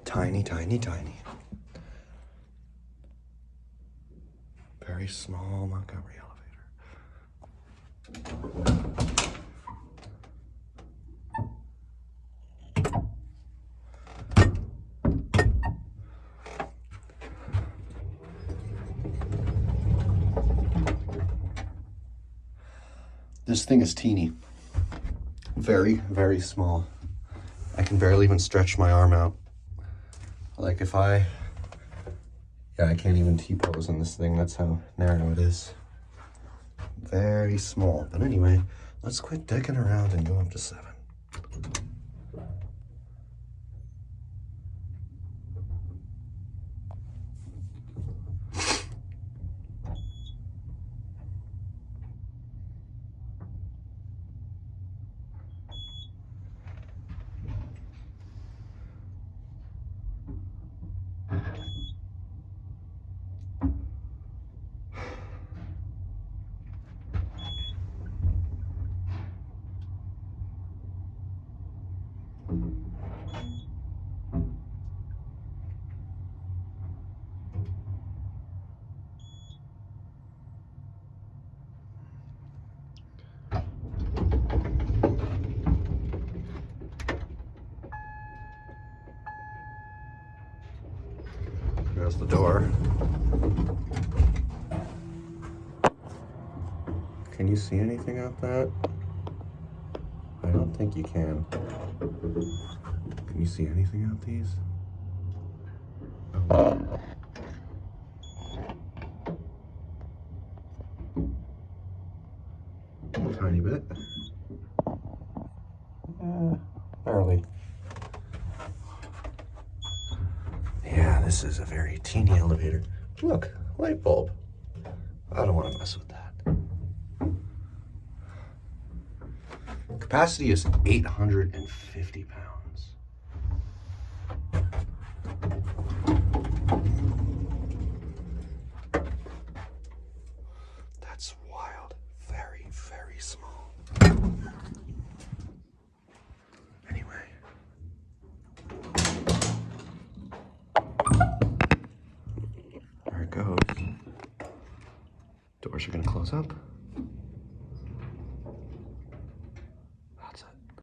Tiny, tiny, tiny. Very small Montgomery elevator. This thing is teeny. Very, very small. I can barely even stretch my arm out. Like if I can't even T-pose in this thing. That's how narrow it is. Very small. But anyway, let's quit dicking around and go up to 7. There's the door. Can you see anything out that? I don't think you can. Can you see anything out these? Oh. A tiny bit. Barely. Yeah, this is a very teeny elevator. Look, light bulb. I don't want to mess with that. Capacity is 850 pounds. That's wild. Very, very small. Anyway. There it goes. Doors are going to close up.